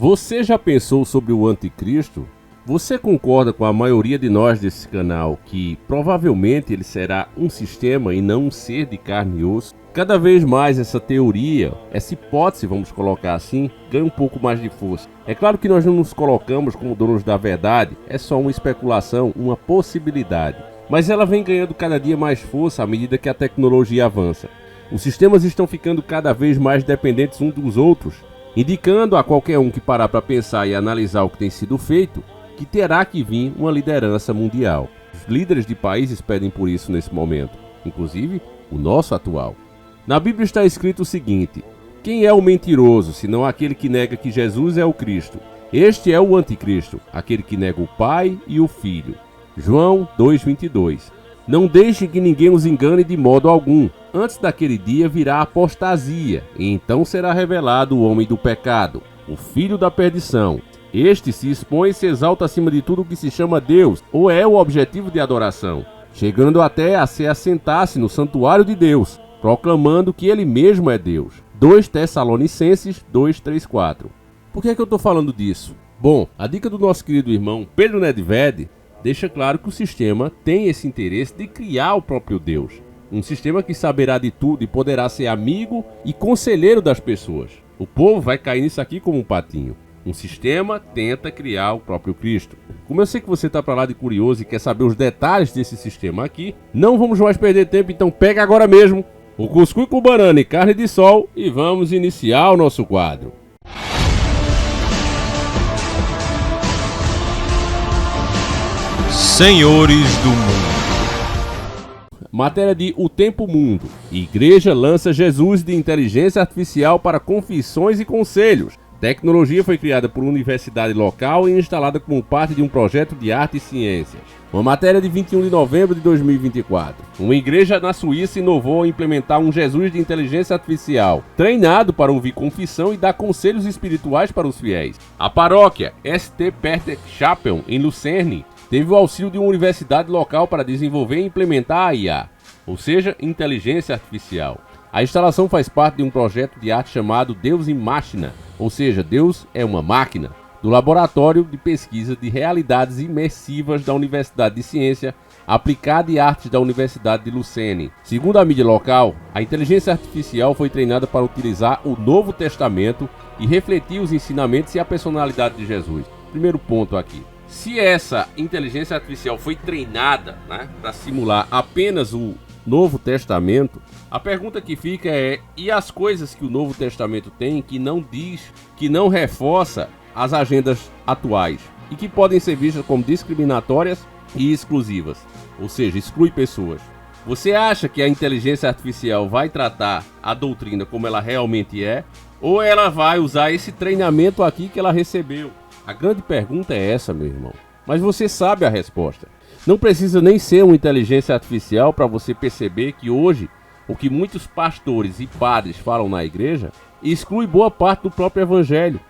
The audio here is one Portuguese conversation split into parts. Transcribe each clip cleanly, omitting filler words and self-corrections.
Você já pensou sobre o anticristo? Você concorda com a maioria de nós desse canal que provavelmente ele será um sistema e não um ser de carne e osso? Cada vez mais essa teoria, essa hipótese, vamos colocar assim, ganha um pouco mais de força. É claro que nós não nos colocamos como donos da verdade, é só uma especulação, uma possibilidade. Mas ela vem ganhando cada dia mais força à medida que a tecnologia avança. Os sistemas estão ficando cada vez mais dependentes uns dos outros, indicando a qualquer um que parar para pensar e analisar o que tem sido feito, que terá que vir uma liderança mundial. Os líderes de países pedem por isso nesse momento, inclusive o nosso atual. Na Bíblia está escrito o seguinte: quem é o mentiroso, senão aquele que nega que Jesus é o Cristo? Este é o anticristo, aquele que nega o Pai e o Filho. João 2,22. Não deixe que ninguém os engane de modo algum. Antes daquele dia virá a apostasia, e então será revelado o homem do pecado, o filho da perdição. Este se expõe e se exalta acima de tudo o que se chama Deus, ou é o objetivo de adoração, chegando até a se assentar-se no santuário de Deus, proclamando que ele mesmo é Deus. 2 Tessalonicenses 2:3-4. Por que eu estou falando disso? Bom, a dica do nosso querido irmão Pedro Nedved deixa claro que o sistema tem esse interesse de criar o próprio Deus. Um sistema que saberá de tudo e poderá ser amigo e conselheiro das pessoas. O povo vai cair nisso aqui como um patinho. Um sistema tenta criar o próprio Cristo. Como eu sei que você está para lá de curioso e quer saber os detalhes desse sistema aqui, não vamos mais perder tempo, então pega agora mesmo o cuscuz com banana e carne de sol e vamos iniciar o nosso quadro. Senhores do Mundo. Matéria de O Tempo Mundo. Igreja lança Jesus de inteligência artificial para confissões e conselhos. Tecnologia foi criada por uma universidade local e instalada como parte de um projeto de arte e ciências. Uma matéria de 21 de novembro de 2024. Uma igreja na Suíça inovou ao implementar um Jesus de inteligência artificial, treinado para ouvir confissão e dar conselhos espirituais para os fiéis. A paróquia St. Patrick Chapel, em Lucerne, teve o auxílio de uma universidade local para desenvolver e implementar a IA, ou seja, inteligência artificial. A instalação faz parte de um projeto de arte chamado Deus in Machina, ou seja, Deus é uma máquina, do Laboratório de Pesquisa de Realidades Imersivas da Universidade de Ciência Aplicada e Artes da Universidade de Lucerne. Segundo a mídia local, a inteligência artificial foi treinada para utilizar o Novo Testamento e refletir os ensinamentos e a personalidade de Jesus. Primeiro ponto aqui. Se essa inteligência artificial foi treinada, para simular apenas o Novo Testamento, a pergunta que fica é: e as coisas que o Novo Testamento tem que não diz, que não reforça as agendas atuais e que podem ser vistas como discriminatórias e exclusivas, ou seja, exclui pessoas? Você acha que a inteligência artificial vai tratar a doutrina como ela realmente é, ou ela vai usar esse treinamento aqui que ela recebeu? A grande pergunta é essa, meu irmão. Mas você sabe a resposta. Não precisa nem ser uma inteligência artificial para você perceber que hoje o que muitos pastores e padres falam na igreja exclui boa parte do próprio evangelho.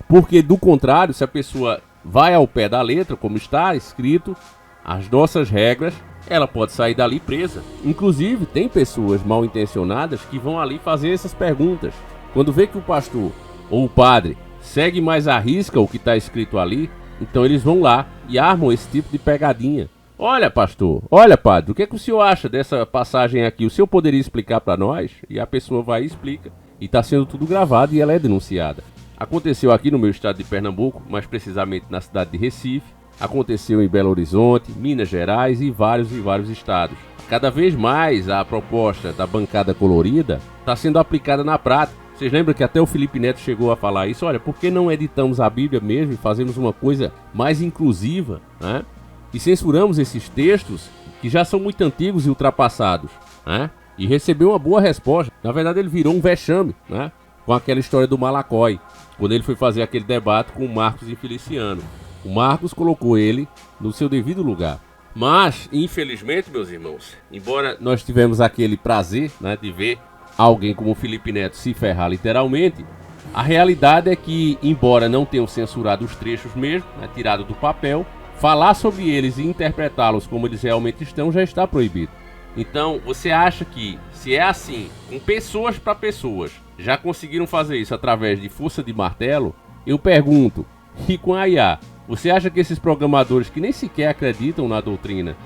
Porque, do contrário, se a pessoa vai ao pé da letra, como está escrito, as nossas regras, ela pode sair dali presa. Inclusive, tem pessoas mal intencionadas que vão ali fazer essas perguntas. Quando vê que o pastor ou o padre segue mais à risca o que está escrito ali, então eles vão lá e armam esse tipo de pegadinha. Olha, pastor, olha, padre, o que o senhor acha dessa passagem aqui? O senhor poderia explicar para nós? E a pessoa vai e explica. E está sendo tudo gravado e ela é denunciada. Aconteceu aqui no meu estado de Pernambuco, mais precisamente na cidade de Recife. Aconteceu em Belo Horizonte, Minas Gerais e vários estados. Cada vez mais a proposta da bancada colorida está sendo aplicada na prática. Vocês lembram que até o Felipe Neto chegou a falar isso? Olha, por que não editamos a Bíblia mesmo e fazemos uma coisa mais inclusiva, né? E censuramos esses textos que já são muito antigos e ultrapassados, né? E recebeu uma boa resposta. Na verdade, ele virou um vexame, né? Com aquela história do Malacói, quando ele foi fazer aquele debate com o Marcos e Feliciano. O Marcos colocou ele no seu devido lugar. Mas, infelizmente, meus irmãos, embora nós tivemos aquele prazer, né, de ver alguém como o Felipe Neto se ferrar literalmente, a realidade é que, embora não tenham censurado os trechos mesmo, né, tirado do papel, falar sobre eles e interpretá-los como eles realmente estão já está proibido. Então, você acha que, se é assim, com pessoas para pessoas, já conseguiram fazer isso através de força de martelo, Eu pergunto, e com a IA, você acha que esses programadores que nem sequer acreditam na doutrina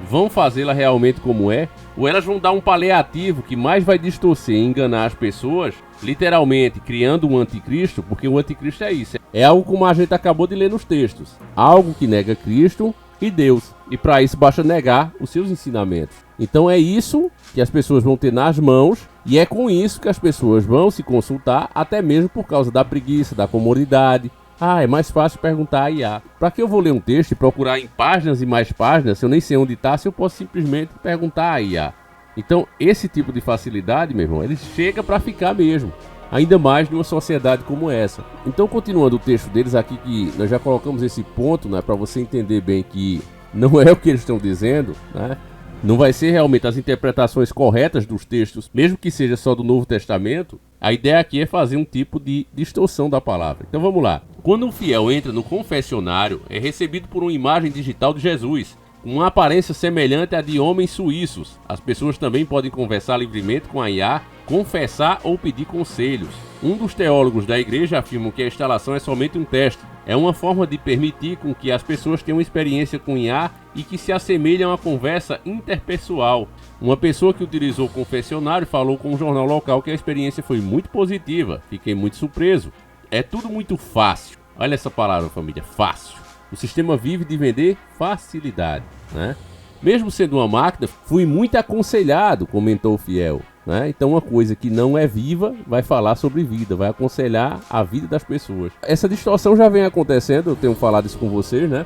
vão fazê-la realmente como é? Ou elas vão dar um paliativo que mais vai distorcer e enganar as pessoas, literalmente criando um anticristo, porque o anticristo é isso. É algo como a gente acabou de ler nos textos. Algo que nega Cristo e Deus. E para isso basta negar os seus ensinamentos. Então é isso que as pessoas vão ter nas mãos e é com isso que as pessoas vão se consultar, até mesmo por causa da preguiça, da comodidade. É mais fácil perguntar a IA. Para que eu vou ler um texto e procurar em páginas e mais páginas, se eu nem sei onde está, se eu posso simplesmente perguntar a IA? Então, esse tipo de facilidade, meu irmão, ele chega para ficar mesmo. Ainda mais numa sociedade como essa. Então, continuando o texto deles aqui, que nós já colocamos esse ponto, né, para você entender bem que não é o que eles estão dizendo, né? Não vai ser realmente as interpretações corretas dos textos, mesmo que seja só do Novo Testamento. A ideia aqui é fazer um tipo de distorção da palavra. Então vamos lá. Quando um fiel entra no confessionário, é recebido por uma imagem digital de Jesus, com uma aparência semelhante à de homens suíços. As pessoas também podem conversar livremente com a IA, confessar ou pedir conselhos. Um dos teólogos da igreja afirma que a instalação é somente um teste. É uma forma de permitir com que as pessoas tenham experiência com IA e que se assemelhe a uma conversa interpessoal. Uma pessoa que utilizou o confessionário falou com um jornal local que a experiência foi muito positiva. Fiquei muito surpreso. É tudo muito fácil. Olha essa palavra, família, fácil. O sistema vive de vender facilidade, né? Mesmo sendo uma máquina, fui muito aconselhado, comentou o fiel, né? Então uma coisa que não é viva vai falar sobre vida, vai aconselhar a vida das pessoas. Essa distorção já vem acontecendo, eu tenho falado isso com vocês, né?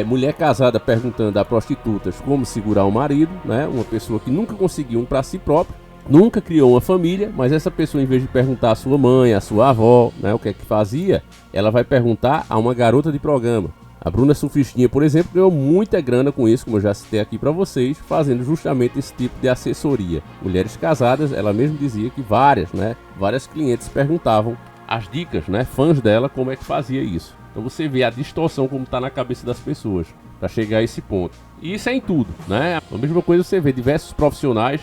Mulher casada perguntando a prostitutas como segurar o marido, né? Uma pessoa que nunca conseguiu um para si própria, nunca criou uma família, mas essa pessoa, em vez de perguntar à sua mãe, à sua avó, né, o que é que fazia, ela vai perguntar a uma garota de programa. A Bruna Surfistinha, por exemplo, ganhou muita grana com isso, como eu já citei aqui para vocês, fazendo justamente esse tipo de assessoria. Mulheres casadas, ela mesma dizia que várias clientes perguntavam as dicas, né, fãs dela, como é que fazia isso. Então você vê a distorção como está na cabeça das pessoas para chegar a esse ponto. E isso é em tudo, né? A mesma coisa você vê diversos profissionais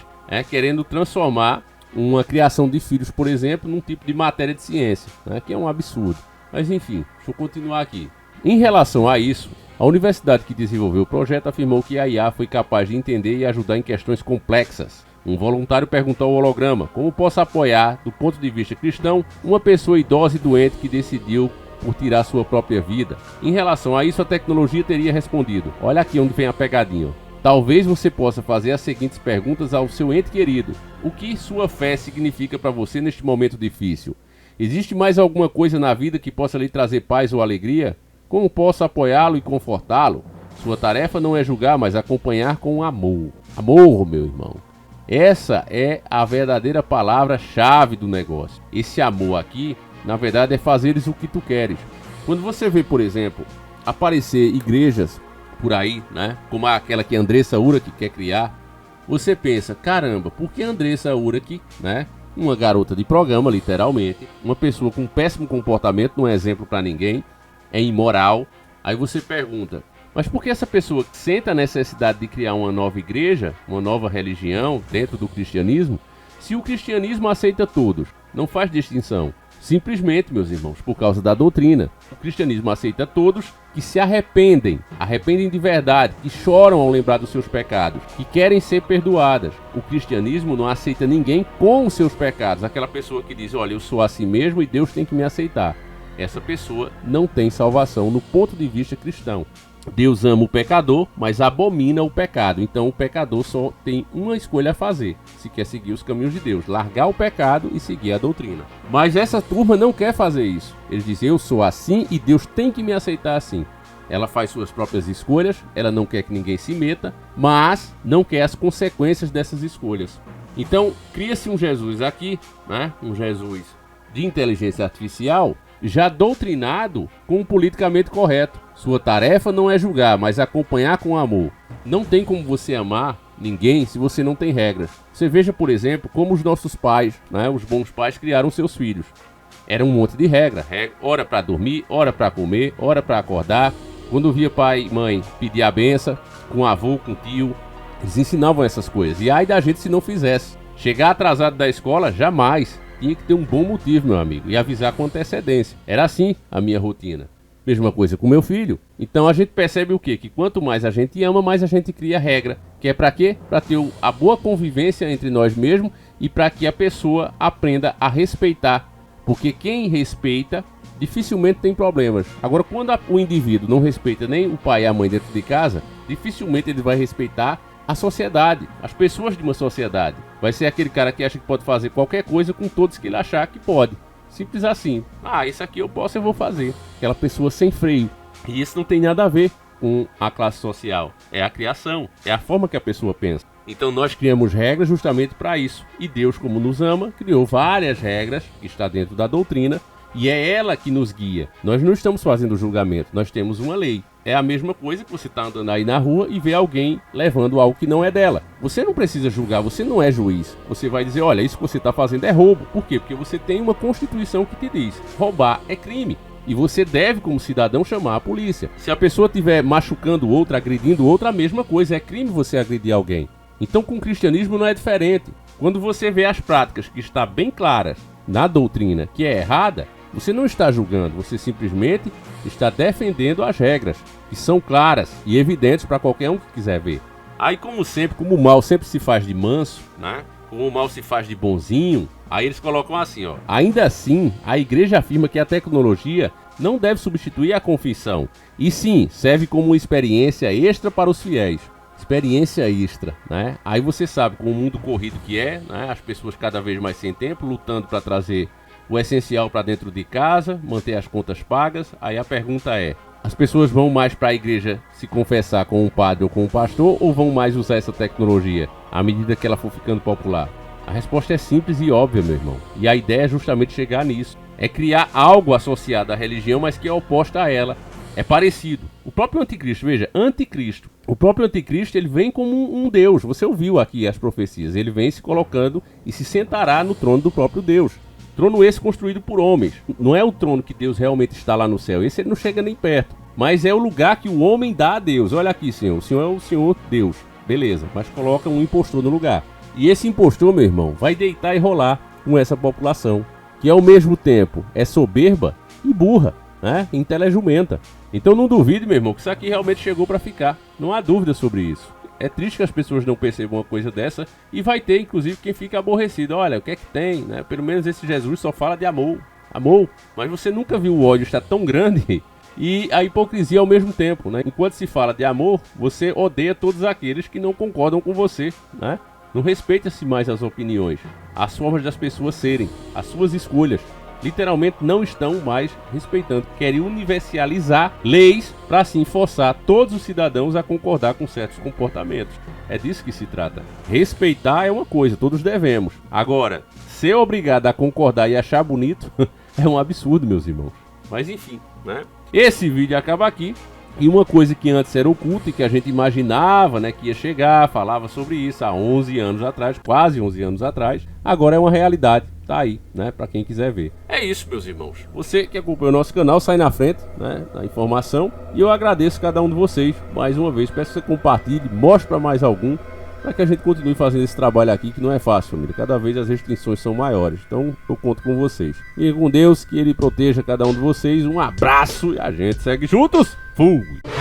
querendo transformar uma criação de filhos, por exemplo, num tipo de matéria de ciência, né, que é um absurdo. Mas enfim, deixa eu continuar aqui. Em relação a isso, a universidade que desenvolveu o projeto afirmou que a IA foi capaz de entender e ajudar em questões complexas. Um voluntário perguntou ao holograma como posso apoiar, do ponto de vista cristão, uma pessoa idosa e doente que decidiu por tirar sua própria vida. Em relação a isso, a tecnologia teria respondido: olha aqui onde vem a pegadinha. Talvez você possa fazer as seguintes perguntas ao seu ente querido. O que sua fé significa para você neste momento difícil? Existe mais alguma coisa na vida que possa lhe trazer paz ou alegria? Como posso apoiá-lo e confortá-lo? Sua tarefa não é julgar, mas acompanhar com amor. Amor, meu irmão. Essa é a verdadeira palavra-chave do negócio. Esse amor aqui, na verdade, é fazeres o que tu queres. Quando você vê, por exemplo, aparecer igrejas por aí, né, como aquela que Andressa Urach quer criar, você pensa, caramba, por que Andressa Urach, né, uma garota de programa, literalmente, uma pessoa com péssimo comportamento, não é exemplo para ninguém, é imoral. Aí você pergunta, mas por que essa pessoa sente a necessidade de criar uma nova igreja, uma nova religião dentro do cristianismo, se o cristianismo aceita todos, não faz distinção? Simplesmente, meus irmãos, por causa da doutrina. O cristianismo aceita todos que se arrependem de verdade, que choram ao lembrar dos seus pecados, que querem ser perdoadas. O cristianismo não aceita ninguém com os seus pecados. Aquela pessoa que diz, olha, eu sou assim mesmo e Deus tem que me aceitar. Essa pessoa não tem salvação no ponto de vista cristão. Deus ama o pecador, mas abomina o pecado. Então o pecador só tem uma escolha a fazer, se quer seguir os caminhos de Deus: largar o pecado e seguir a doutrina. Mas essa turma não quer fazer isso. Eles dizem, eu sou assim e Deus tem que me aceitar assim. Ela faz suas próprias escolhas, ela não quer que ninguém se meta, mas não quer as consequências dessas escolhas. Então cria-se um Jesus aqui, né? Um Jesus de inteligência artificial, já doutrinado com o politicamente correto. Sua tarefa não é julgar, mas acompanhar com amor. Não tem como você amar ninguém se você não tem regras. Você veja, por exemplo, como os nossos pais, né, os bons pais, criaram seus filhos. Era um monte de regra. Hora para dormir, hora para comer, hora para acordar. Quando via pai e mãe pedir a benção, com avô, com tio, eles ensinavam essas coisas. E ai da gente se não fizesse. Chegar atrasado da escola, jamais. tinha que ter um bom motivo, meu amigo, e avisar com antecedência. Era assim a minha rotina. Mesma coisa com meu filho. Então a gente percebe o quê? Que quanto mais a gente ama, mais a gente cria regra. Que é pra quê? Pra ter a boa convivência entre nós mesmos e pra que a pessoa aprenda a respeitar. Porque quem respeita dificilmente tem problemas. Agora, quando o indivíduo não respeita nem o pai e a mãe dentro de casa, dificilmente ele vai respeitar a sociedade, as pessoas de uma sociedade. Vai ser aquele cara que acha que pode fazer qualquer coisa com todos que ele achar que pode. Simples assim. Ah, isso aqui eu posso, eu vou fazer. Aquela pessoa sem freio. E isso não tem nada a ver com a classe social. É a criação, é a forma que a pessoa pensa. Então nós criamos regras justamente para isso. E Deus, como nos ama, criou várias regras que está dentro da doutrina. E é ela que nos guia. Nós não estamos fazendo julgamento, nós temos uma lei. É a mesma coisa que você está andando aí na rua e vê alguém levando algo que não é dela. Você não precisa julgar, você não é juiz. Você vai dizer, olha, isso que você está fazendo é roubo. Por quê? Porque você tem uma Constituição que te diz, roubar é crime. E você deve, como cidadão, chamar a polícia. Se a pessoa estiver machucando outra, agredindo outra, a mesma coisa. É crime você agredir alguém. Então com o cristianismo não é diferente. Quando você vê as práticas que estão bem claras na doutrina que é errada, você não está julgando, você simplesmente está defendendo as regras, que são claras e evidentes para qualquer um que quiser ver. Aí, como sempre, como o mal sempre se faz de manso, né? Como o mal se faz de bonzinho, aí eles colocam assim, ó. Ainda assim, a igreja afirma que a tecnologia não deve substituir a confissão, e sim, serve como uma experiência extra para os fiéis. Experiência extra, né? Aí você sabe, com o mundo corrido que é, né? As pessoas cada vez mais sem tempo, lutando para trazer o essencial para dentro de casa, manter as contas pagas. Aí a pergunta é, as pessoas vão mais para a igreja se confessar com um padre ou com um pastor, ou vão mais usar essa tecnologia à medida que ela for ficando popular? A resposta é simples e óbvia, meu irmão. E a ideia é justamente chegar nisso. É criar algo associado à religião, mas que é oposta a ela. É parecido. O próprio anticristo, veja, anticristo. O próprio anticristo, ele vem como um Deus. Você ouviu aqui as profecias. Ele vem se colocando e se sentará no trono do próprio Deus. Trono esse construído por homens. Não é o trono que Deus realmente está lá no céu. Esse ele não chega nem perto. Mas é o lugar que o homem dá a Deus. Olha aqui, Senhor. O Senhor é o Senhor Deus. Beleza. Mas coloca um impostor no lugar. E esse impostor, meu irmão, vai deitar e rolar com essa população. Que ao mesmo tempo é soberba e burra, né? Intelejumenta. Então não duvide, meu irmão, que isso aqui realmente chegou para ficar. Não há dúvida sobre isso. É triste que as pessoas não percebam uma coisa dessa. E vai ter, inclusive, quem fica aborrecido. Olha, o que é que tem, né? Pelo menos esse Jesus só fala de amor. Amor. Mas você nunca viu o ódio estar tão grande e a hipocrisia ao mesmo tempo, né? Enquanto se fala de amor, você odeia todos aqueles que não concordam com você, né? Não respeita-se mais as opiniões, as formas das pessoas serem, as suas escolhas. Literalmente não estão mais respeitando. Querem universalizar leis para assim forçar todos os cidadãos a concordar com certos comportamentos. É disso que se trata. Respeitar é uma coisa, todos devemos. Agora, ser obrigado a concordar e achar bonito é um absurdo, meus irmãos. Mas enfim, né? Esse vídeo acaba aqui. E uma coisa que antes era oculta e que a gente imaginava, né, que ia chegar, falava sobre isso há 11 anos atrás, quase 11 anos atrás, agora é uma realidade, tá aí, né, pra quem quiser ver. É isso, meus irmãos. Você que acompanha o nosso canal, sai na frente, né, da informação, e eu agradeço cada um de vocês, mais uma vez, peço que você compartilhe, mostre pra mais algum, para que a gente continue fazendo esse trabalho aqui, que não é fácil, família. Cada vez as restrições são maiores, então eu conto com vocês. E com Deus, que Ele proteja cada um de vocês. Um abraço e a gente segue juntos. Fui!